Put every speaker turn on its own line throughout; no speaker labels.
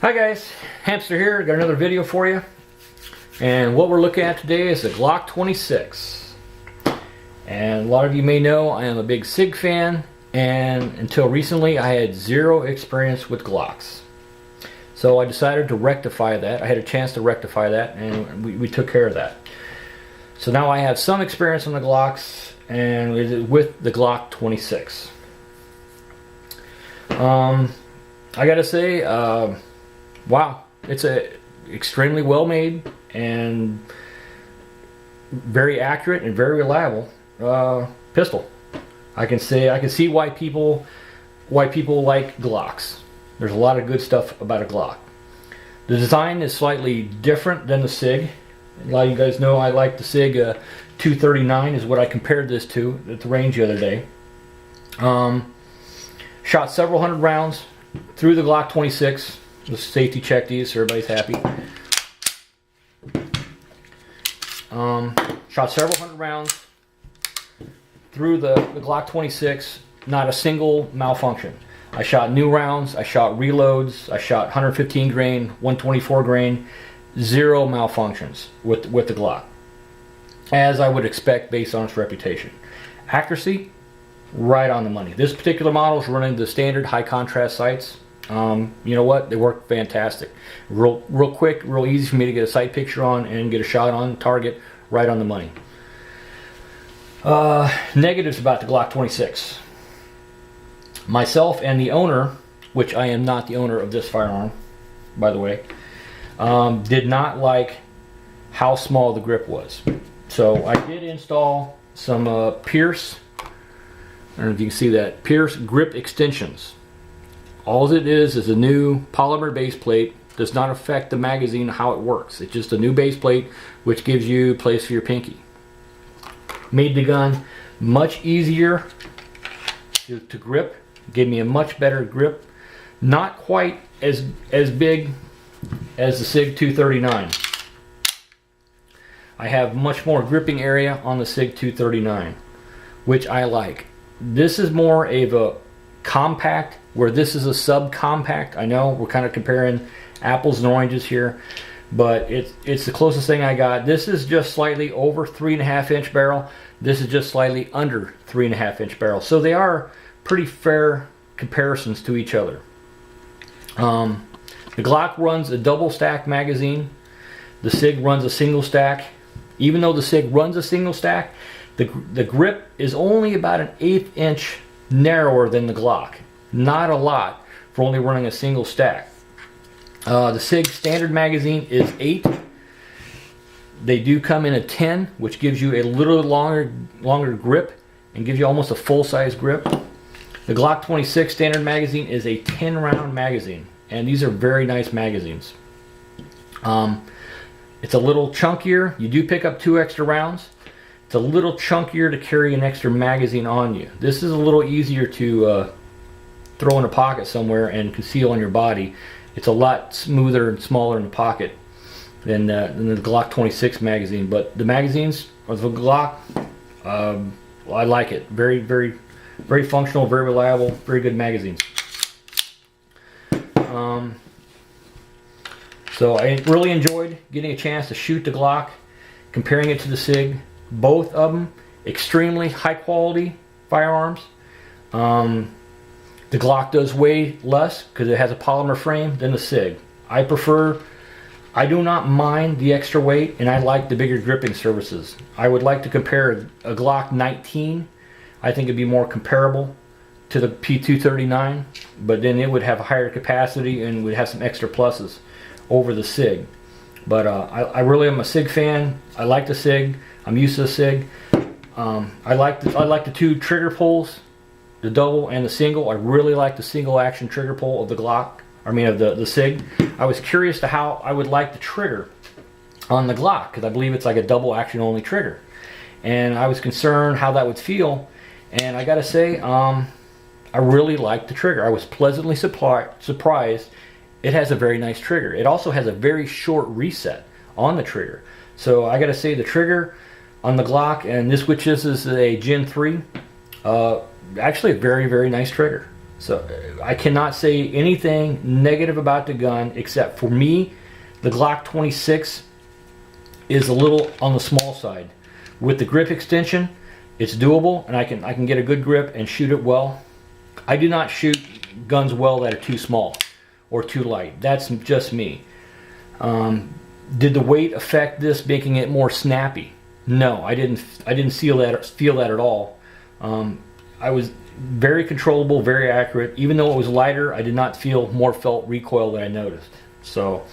Hi guys, Hamster here. Got another video for you, and what we're looking at today is the Glock 26. And a lot of you may know I am a big Sig fan, and until recently I had zero experience with Glocks. So I decided to rectify that. I had a chance to rectify that, and we took care of that. So now I have some experience on the Glocks, and with the Glock 26. I gotta say, wow, it's a extremely well made and very accurate and very reliable pistol. I can see why people like Glocks. There's a lot of good stuff about a Glock. The design is slightly different than the Sig. A lot of you guys know I like the Sig 239 is what I compared this to at the range the other day. Shot several hundred rounds through the Glock 26. Let's safety check these so everybody's happy. Shot several hundred rounds through the Glock 26. Not a single malfunction. I shot new rounds, I shot reloads, I shot 115 grain, 124 grain. Zero malfunctions with the Glock, as I would expect based on its reputation. Accuracy, right on the money. This particular model is running the standard high contrast sights. You know what? They work fantastic. Real quick, real easy for me to get a sight picture on and get a shot on target, right on the money. Negatives about the Glock 26. Myself and the owner, which I am not the owner of this firearm, by the way, did not like how small the grip was. So I did install some Pierce, I don't know if you can see that, Pierce grip extensions. All it is a new polymer base plate. Does not affect the magazine how it works. It's just a new base plate which gives you place for your pinky. Made the gun much easier to grip. Gave me a much better grip. Not quite as big as the Sig 239. I have much more gripping area on the Sig 239, which I like. This is more of a compact, where this is a subcompact. I know we're kind of comparing apples and oranges here, but it's the closest thing I got. This is just slightly over 3.5 inch barrel. This is just slightly under 3.5 inch barrel. So they are pretty fair comparisons to each other. The Glock runs a double stack magazine. The Sig runs a single stack. Even though the Sig runs a single stack, the grip is only about an 1/8 inch narrower than the Glock. Not a lot for only running a single stack. The Sig standard magazine is 8. They do come in a 10, which gives you a little longer grip and gives you almost a full-size grip. The Glock 26 standard magazine is a 10-round magazine, and these are very nice magazines. It's a little chunkier. You do pick up 2 extra rounds. It's a little chunkier to carry an extra magazine on you. This is a little easier to throw in a pocket somewhere and conceal on your body. It's a lot smoother and smaller in the pocket than the Glock 26 magazine. But the magazines of the Glock, I like it. Very, very, very functional, very reliable, very good magazines. So I really enjoyed getting a chance to shoot the Glock, comparing it to the Sig. Both of them extremely high quality firearms. The Glock does weigh less because it has a polymer frame than the Sig. I do not mind the extra weight, and I like the bigger gripping surfaces. I would like to compare a Glock 19. I think it'd be more comparable to the P239, but then it would have a higher capacity and would have some extra pluses over the Sig. But I really am a Sig fan. I like the Sig. I'm used to the Sig. I like the 2 trigger pulls, the double and the single. I really like the single action trigger pull of the Glock. I mean of the Sig. I was curious to how I would like the trigger on the Glock, because I believe it's like a double action only trigger, and I was concerned how that would feel. And I gotta say, I really like the trigger. I was pleasantly surprised. It has a very nice trigger. It also has a very short reset on the trigger. So I gotta say, the trigger on the Glock, and this which is a Gen 3, actually a very, very nice trigger. So I cannot say anything negative about the gun, except for me, the Glock 26 is a little on the small side. With the grip extension, it's doable, and I can get a good grip and shoot it well. I do not shoot guns well that are too small or too light. That's just me. Did the weight affect this, making it more snappy? No, I didn't feel that at all. I was very controllable, very accurate. Even though it was lighter, I did not feel more felt recoil than I noticed. So,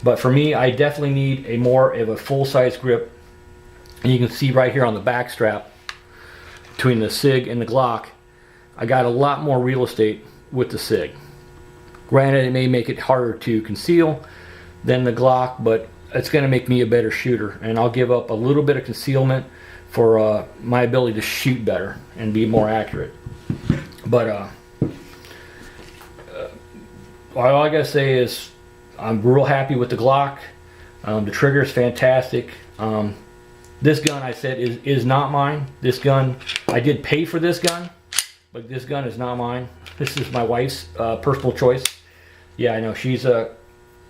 but for me, I definitely need a more of a full-size grip. And you can see right here on the back strap, between the Sig and the Glock, I got a lot more real estate with the Sig. Granted, it may make it harder to conceal than the Glock, but it's going to make me a better shooter, and I'll give up a little bit of concealment for my ability to shoot better and be more accurate. But all I gotta say is I'm real happy with the Glock. The trigger is fantastic. This gun, I said, is not mine. This gun, I did pay for this gun, but this gun is not mine. This is my wife's personal choice. Yeah, I know, she's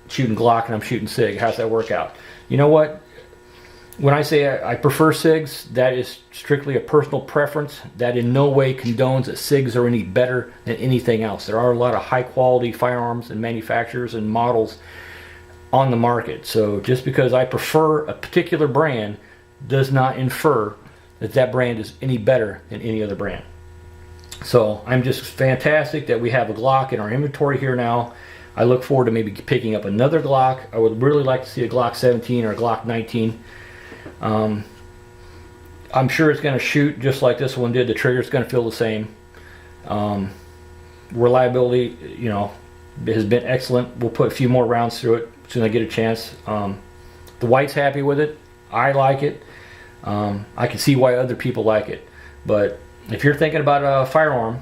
shooting Glock and I'm shooting Sig. How's that work out? You know what? When I say I prefer SIGs, that is strictly a personal preference. That in no way condones that SIGs are any better than anything else. There are a lot of high quality firearms and manufacturers and models on the market. So just because I prefer a particular brand does not infer that that brand is any better than any other brand. So I'm just fantastic that we have a Glock in our inventory here now. I look forward to maybe picking up another Glock. I would really like to see a Glock 17 or a Glock 19. I'm sure it's going to shoot just like this one did. The trigger's going to feel the same. Reliability, you know, has been excellent. We'll put a few more rounds through it as soon as I get a chance. The wife's happy with it. I like it. I can see why other people like it. But if you're thinking about a firearm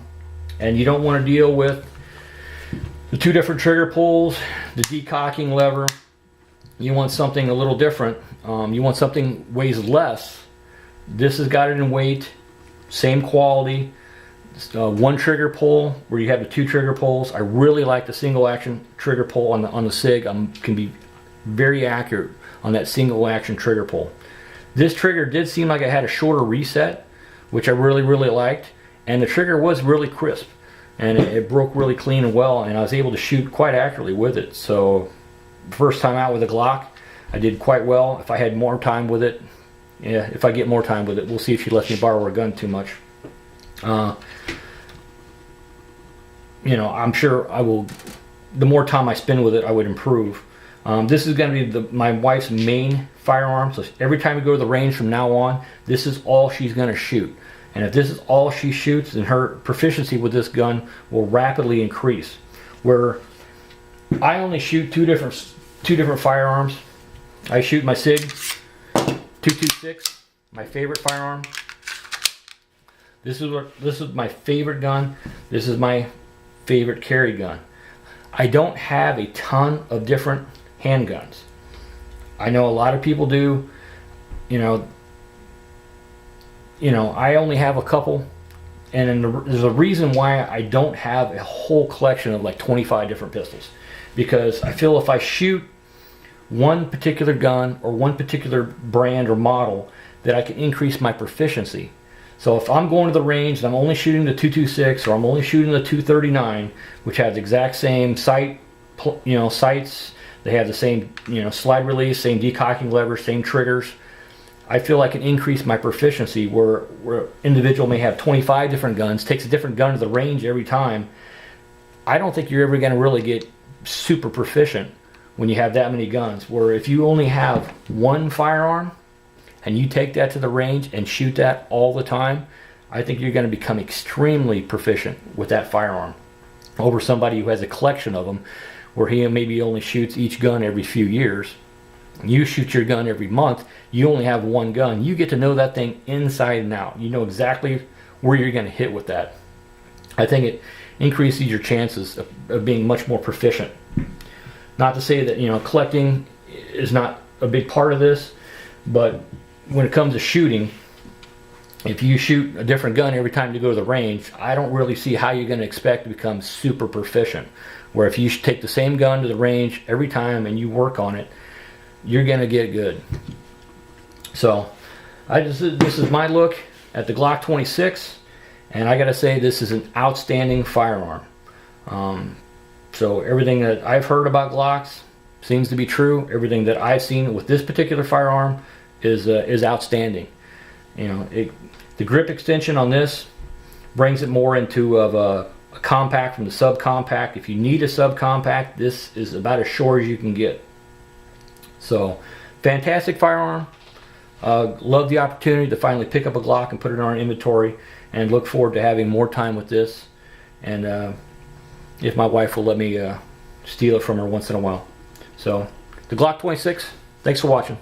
and you don't want to deal with the two different trigger pulls, the decocking lever, you want something a little different. You want something weighs less. This has got it in weight, same quality. One trigger pull where you have the two trigger pulls. I really like the single action trigger pull on the Sig. Can be very accurate on that single action trigger pull. This trigger did seem like it had a shorter reset, which I really liked, and the trigger was really crisp, and it broke really clean and well, and I was able to shoot quite accurately with it. So first time out with a Glock, I did quite well. If I had more time with it, yeah, if I get more time with it, we'll see if she lets me borrow her gun too much. You know, I'm sure I will. The more time I spend with it, I would improve. This is going to be my wife's main firearm. So every time we go to the range from now on, this is all she's going to shoot. And if this is all she shoots, then her proficiency with this gun will rapidly increase. Where I only shoot two different firearms. I shoot my Sig 226, my favorite firearm. This is my favorite gun. This is my favorite carry gun. I don't have a ton of different handguns. I know a lot of people do. You know, I only have a couple, and there's a reason why I don't have a whole collection of like 25 different pistols, because I feel if I shoot one particular gun or one particular brand or model, that I can increase my proficiency. So if I'm going to the range and I'm only shooting the 226 or I'm only shooting the 239, which has the exact same sights, they have the same slide release, same decocking lever, same triggers, I feel I can increase my proficiency. Where individual may have 25 different guns, takes a different gun to the range every time. I don't think you're ever going to really get super proficient when you have that many guns. Where if you only have one firearm and you take that to the range and shoot that all the time, I think you're going to become extremely proficient with that firearm over somebody who has a collection of them, where he maybe only shoots each gun every few years. You shoot your gun every month, you only have one gun. You get to know that thing inside and out. You know exactly where you're going to hit with that. I think it increases your chances of being much more proficient. Not to say that collecting is not a big part of this, but when it comes to shooting, if you shoot a different gun every time you go to the range, I don't really see how you're going to expect to become super proficient. Where if you take the same gun to the range every time and you work on it, you're going to get good. So this is my look at the Glock 26, and I got to say this is an outstanding firearm. So everything that I've heard about Glocks seems to be true. Everything that I've seen with this particular firearm is outstanding. You know, the grip extension on this brings it more into a compact from the subcompact. If you need a subcompact, this is about as short as you can get. So, fantastic firearm. Love the opportunity to finally pick up a Glock and put it in our inventory, and look forward to having more time with this. And if my wife will let me steal it from her once in a while. So, the Glock 26. Thanks for watching.